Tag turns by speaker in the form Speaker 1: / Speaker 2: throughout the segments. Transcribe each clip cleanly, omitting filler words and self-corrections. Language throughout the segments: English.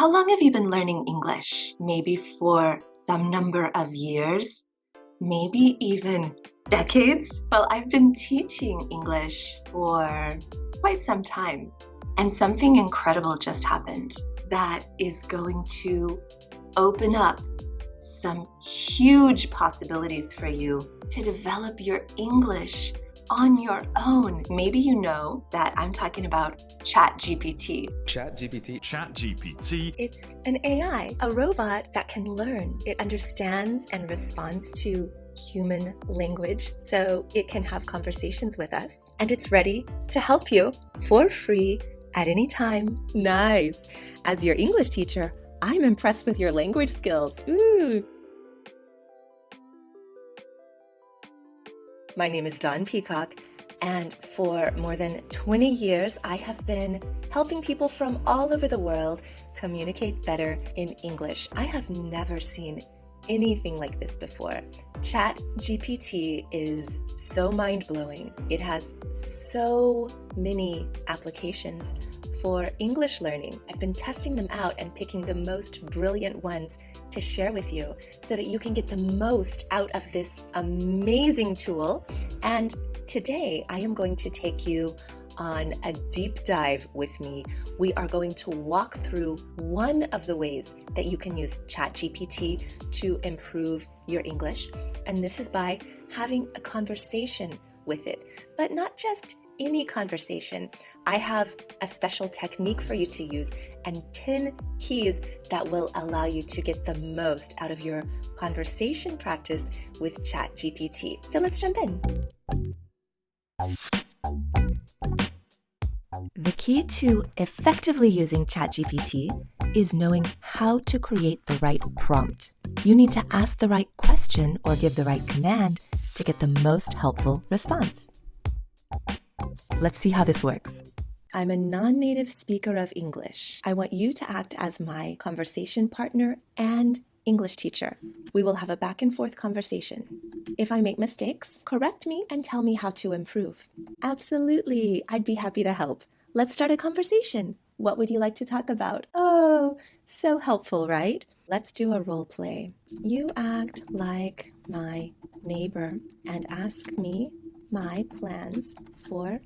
Speaker 1: How long have you been learning English? Maybe for some number of years? Maybe even decades? Well, I've been teaching English for quite some time, and something incredible just happened that is going to open up some huge possibilities for you to develop your English on your own. Maybe you know that I'm talking about ChatGPT.
Speaker 2: ChatGPT.
Speaker 3: It's an AI, a robot that can learn. It understands and responds to human language, so it can have conversations with us. And it's ready to help you for free at any time. Nice. As your English teacher, I'm impressed with your language skills. Ooh. My name is Dawn Peacock, and for more than 20 years, I have been helping people from all over the world communicate better in English. I have never seen anything like this before. ChatGPT is so mind-blowing. It has so many applications for English learning. I've been testing them out and picking the most brilliant ones to share with you so that you can get the most out of this amazing tool. And today I am going to take you on a deep dive with me. We are going to walk through one of the ways that you can use ChatGPT to improve your English. And this is by having a conversation with it, but not just any conversation. I have a special technique for you to use and 10 keys that will allow you to get the most out of your conversation practice with ChatGPT. So let's jump in. The key to effectively using ChatGPT is knowing how to create the right prompt. You need to ask the right question or give the right command to get the most helpful response. Let's see how this works. I'm a non-native speaker of English. I want you to act as my conversation partner and English teacher. We will have a back and forth conversation. If I make mistakes, correct me and tell me how to improve. Absolutely, I'd be happy to help. Let's start a conversation. What would you like to talk about? Oh, so helpful, right? Let's do a role play. You act like my neighbor and ask me my plans for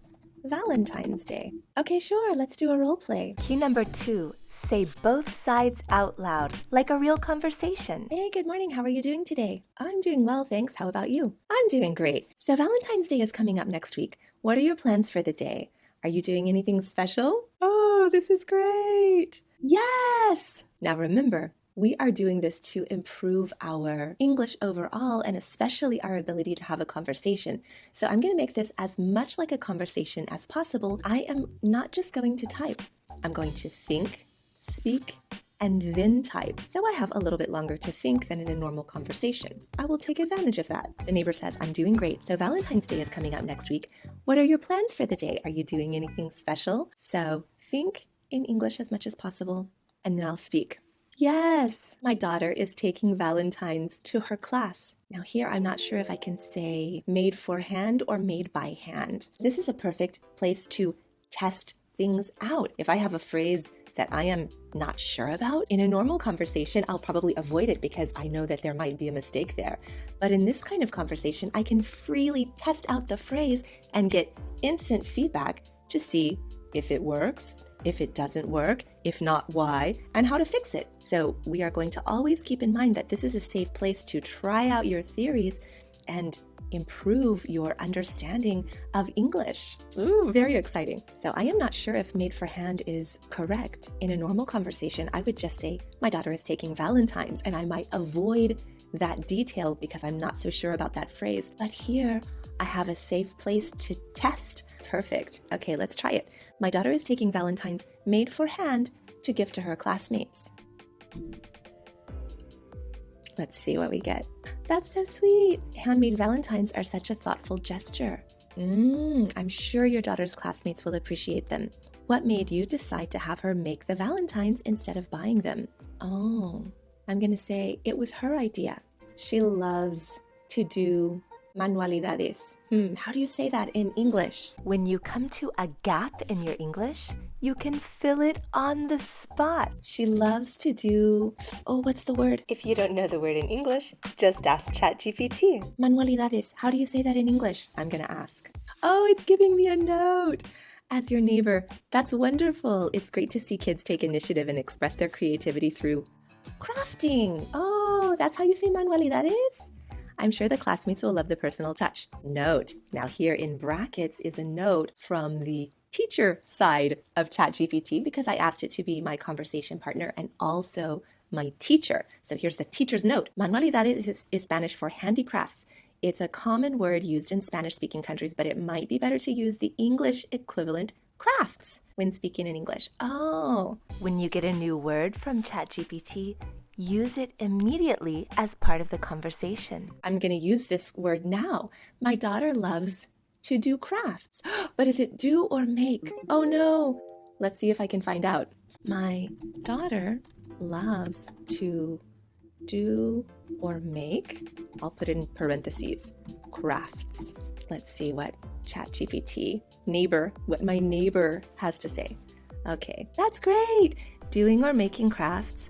Speaker 3: Valentine's Day. Okay, sure, let's do a role play. Key number 2, say both sides out loud, like a real conversation. Hey, good morning, how are you doing today? I'm doing well, thanks. How about you? I'm doing great. So Valentine's Day is coming up next week. What are your plans for the day? Are you doing anything special? Oh, this is great. Yes! Now remember, we are doing this to improve our English overall and especially our ability to have a conversation. So I'm going to make this as much like a conversation as possible. I am not just going to type. I'm going to think, speak, and then type. So I have a little bit longer to think than in a normal conversation. I will take advantage of that. The neighbor says, I'm doing great. So Valentine's Day is coming up next week. What are your plans for the day? Are you doing anything special? So think in English as much as possible, and then I'll speak. Yes, my daughter is taking Valentine's to her class. Now here, I'm not sure if I can say made for hand or made by hand. This is a perfect place to test things out. If I have a phrase that I am not sure about, in a normal conversation, I'll probably avoid it because I know that there might be a mistake there. But in this kind of conversation, I can freely test out the phrase and get instant feedback to see if it works, if it doesn't work, if not, why, and how to fix it. So we are going to always keep in mind that this is a safe place to try out your theories and improve your understanding of English. Ooh, very exciting. So I am not sure if made for hand is correct. In a normal conversation, I would just say, my daughter is taking Valentine's, and I might avoid that detail because I'm not so sure about that phrase. But here, I have a safe place to test. Perfect. Okay, let's try it. My daughter is taking Valentine's made for hand to give to her classmates. Let's see what we get. That's so sweet. Handmade Valentines are such a thoughtful gesture. I'm sure your daughter's classmates will appreciate them. What made you decide to have her make the Valentines instead of buying them? Oh, I'm going to say it was her idea. She loves to do manualidades. How do you say that in English? When you come to a gap in your English, You can fill it on the spot. She loves to do, what's the word? If you don't know the word in English, just ask ChatGPT. Manualidades, how do you say that in English? I'm gonna ask. Oh, it's giving me a note. As your neighbor, that's wonderful. It's great to see kids take initiative and express their creativity through crafting. Oh, that's how you say manualidades? I'm sure the classmates will love the personal touch. Note. Now here in brackets is a note from the teacher side of ChatGPT because I asked it to be my conversation partner and also my teacher. So here's the teacher's note. Manualidades is Spanish for handicrafts. It's a common word used in Spanish-speaking countries, but it might be better to use the English equivalent crafts when speaking in English. Oh, when you get a new word from ChatGPT, use it immediately as part of the conversation. I'm going to use this word now. My daughter loves to do crafts. But is it do or make? Oh no. Let's see if I can find out. My daughter loves to do or make, I'll put in parentheses, crafts. Let's see what ChatGPT what my neighbor has to say. Okay, that's great. Doing or making crafts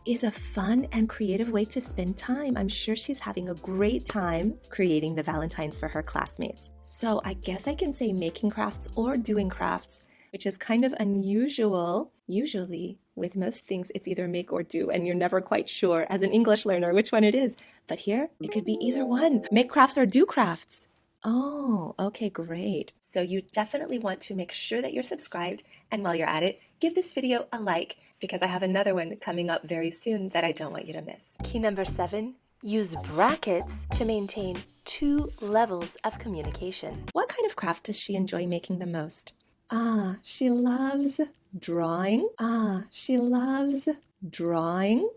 Speaker 3: is a fun and creative way to spend time. I'm sure she's having a great time creating the Valentines for her classmates. So I guess I can say making crafts or doing crafts, which is kind of unusual. Usually, with most things, it's either make or do, and you're never quite sure as an English learner which one it is. But here, it could be either one. Make crafts or do crafts. Oh, okay, great. So you definitely want to make sure that you're subscribed, and while you're at it, give this video a like, because I have another one coming up very soon that I don't want you to miss. Key number 7, use brackets to maintain 2 levels of communication. What kind of crafts does she enjoy making the most? She loves drawing. She loves drawing,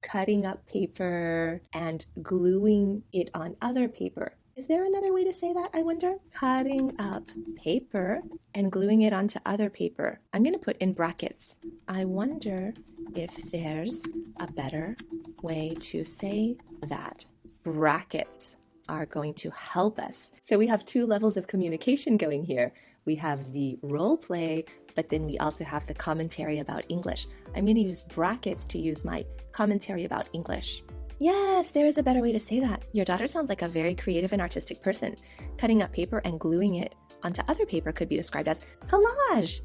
Speaker 3: cutting up paper and gluing it on other paper. Is there another way to say that, I wonder? Cutting up paper and gluing it onto other paper. I'm going to put in brackets. I wonder if there's a better way to say that. Brackets are going to help us. So we have 2 levels of communication going here. We have the role play, but then we also have the commentary about English. I'm going to use brackets to use my commentary about English. Yes, there is a better way to say that. Your daughter sounds like a very creative and artistic person. Cutting up paper and gluing it onto other paper could be described as collage.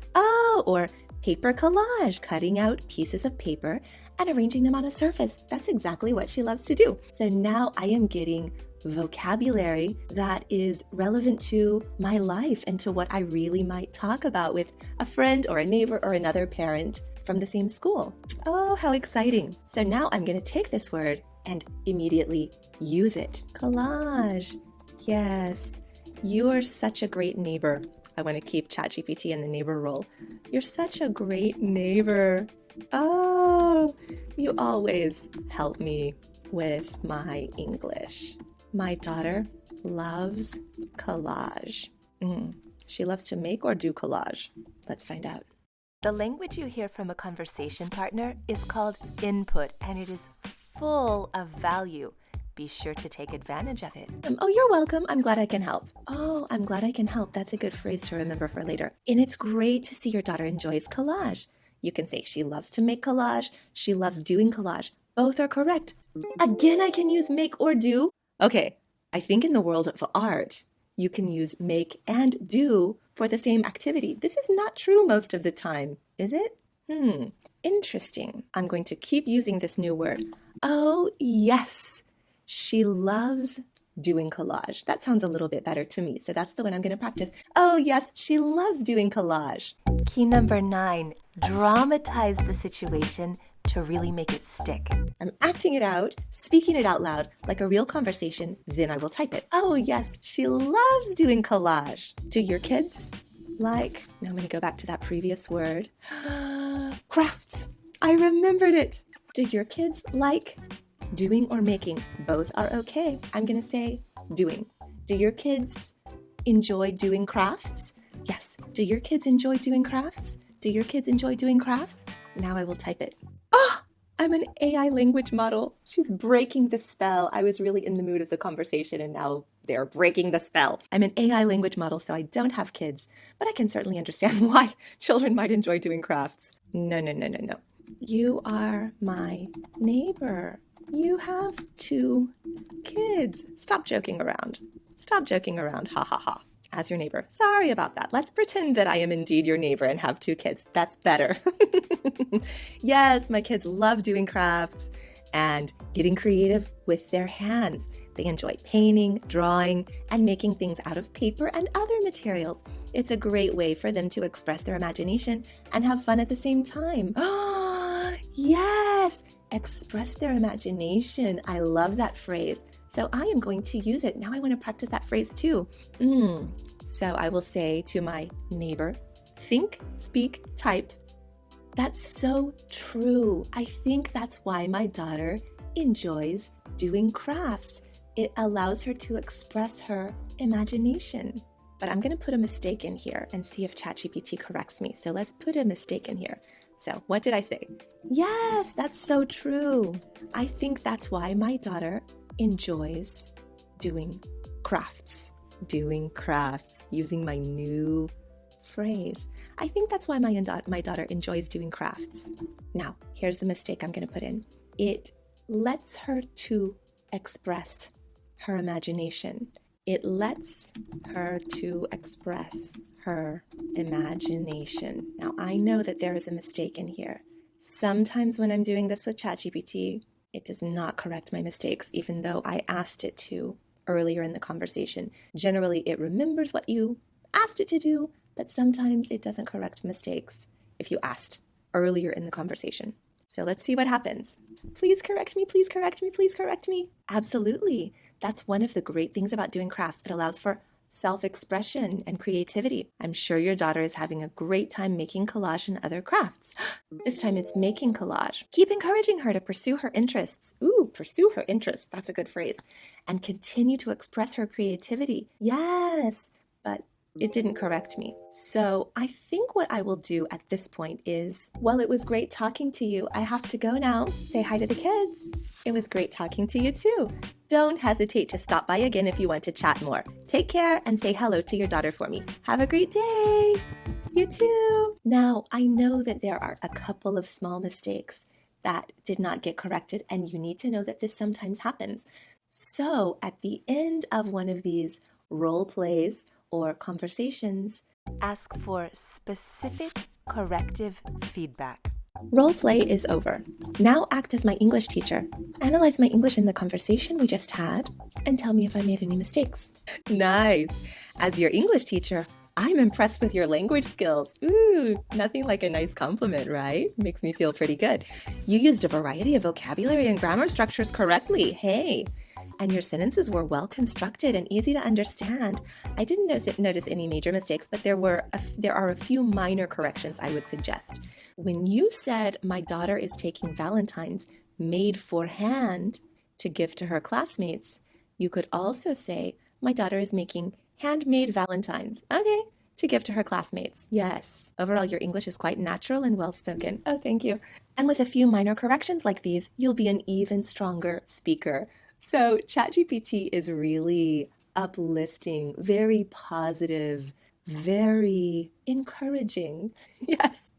Speaker 3: Or paper collage, cutting out pieces of paper and arranging them on a surface. That's exactly what she loves to do. So now I am getting vocabulary that is relevant to my life and to what I really might talk about with a friend or a neighbor or another parent from the same school. Oh, how exciting. So now I'm going to take this word and immediately use it. Collage. Yes, you are such a great neighbor. I want to keep ChatGPT in the neighbor role. You're such a great neighbor. Oh, you always help me with my English. My daughter loves collage. She loves to make or do collage. Let's find out. The language you hear from a conversation partner is called input, and it is full of value. Be sure to take advantage of it. Oh, you're welcome. I'm glad I can help. Oh, I'm glad I can help. That's a good phrase to remember for later. And it's great to see your daughter enjoys collage. You can say she loves to make collage. She loves doing collage. Both are correct. Again, I can use make or do. Okay, I think in the world of art, you can use make and do for the same activity. This is not true most of the time, is it? Interesting. I'm going to keep using this new word. Oh, yes. She loves doing collage. That sounds a little bit better to me, so that's the one I'm going to practice. Oh, yes, she loves doing collage. Key number 9, dramatize the situation to really make it stick. I'm acting it out, speaking it out loud like a real conversation, then I will type it. Oh yes, she loves doing collage. Do your kids like, now I'm going to go back to that previous word, crafts. I remembered it. Do your kids like doing or making? Both are okay. I'm going to say doing. Do your kids enjoy doing crafts? Yes. Do your kids enjoy doing crafts? Do your kids enjoy doing crafts? Now I will type it. I'm an AI language model. She's breaking the spell. I was really in the mood of the conversation and now they're breaking the spell. I'm an AI language model, so I don't have kids, but I can certainly understand why children might enjoy doing crafts. No. You are my neighbor. You have 2 kids. Stop joking around. Stop joking around. Ha ha ha. As your neighbor. Sorry about that. Let's pretend that I am indeed your neighbor and have 2 kids. That's better. Yes, my kids love doing crafts and getting creative with their hands. They enjoy painting, drawing, and making things out of paper and other materials. It's a great way for them to express their imagination and have fun at the same time. Yes! Express their imagination. I love that phrase. So I am going to use it. Now I want to practice that phrase too. So I will say to my neighbor, think, speak, type. That's so true. I think that's why my daughter enjoys doing crafts. It allows her to express her imagination. But I'm going to put a mistake in here and see if ChatGPT corrects me. So let's put a mistake in here. So what did I say? Yes, that's so true. I think that's why my daughter enjoys doing crafts. Doing crafts, using my new phrase. I think that's why my daughter enjoys doing crafts. Now, here's the mistake I'm going to put in. It lets her to express her imagination. It lets her to express her imagination. Now, I know that there is a mistake in here. Sometimes when I'm doing this with ChatGPT, it does not correct my mistakes, even though I asked it to earlier in the conversation. Generally, it remembers what you asked it to do, but sometimes it doesn't correct mistakes if you asked earlier in the conversation. So let's see what happens. Please correct me, please correct me, please correct me. Absolutely. That's one of the great things about doing crafts. It allows for self-expression and creativity. I'm sure your daughter is having a great time making collage and other crafts. This time it's making collage. Keep encouraging her to pursue her interests. Ooh, pursue her interests. That's a good phrase. And continue to express her creativity. Yes, but it didn't correct me. So I think what I will do at this point is, well, it was great talking to you. I have to go now. Say hi to the kids. It was great talking to you too. Don't hesitate to stop by again if you want to chat more. Take care and say hello to your daughter for me. Have a great day. You too. Now, I know that there are a couple of small mistakes that did not get corrected, and you need to know that this sometimes happens. So at the end of one of these role plays or conversations, ask for specific corrective feedback. Role play is over. Now act as my English teacher. Analyze my English in the conversation we just had and tell me if I made any mistakes. Nice. As your English teacher, I'm impressed with your language skills. Ooh, nothing like a nice compliment, right? Makes me feel pretty good. You used a variety of vocabulary and grammar structures correctly. Hey. And your sentences were well constructed and easy to understand. I didn't notice any major mistakes, but there are a few minor corrections I would suggest. When you said, my daughter is taking Valentine's made for hand to give to her classmates, you could also say, my daughter is making handmade Valentines. Okay, to give to her classmates. Yes. Overall, your English is quite natural and well-spoken. Oh, thank you. And with a few minor corrections like these, you'll be an even stronger speaker. So ChatGPT is really uplifting, very positive, very encouraging. Yes.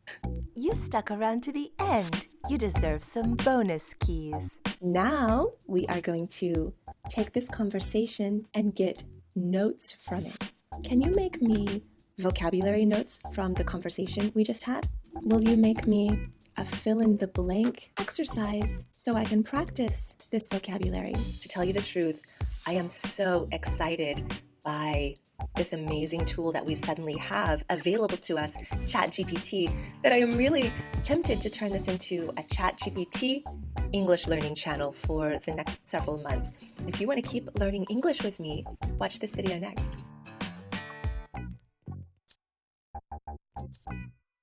Speaker 3: You stuck around to the end. You deserve some bonus keys. Now we are going to take this conversation and get notes from it. Can you make me vocabulary notes from the conversation we just had? Will you make me a fill-in-the-blank exercise so I can practice this vocabulary? To tell you the truth, I am so excited by this amazing tool that we suddenly have available to us, ChatGPT, that I am really tempted to turn this into a ChatGPT English learning channel for the next several months. If you want to keep learning English with me, watch this video next.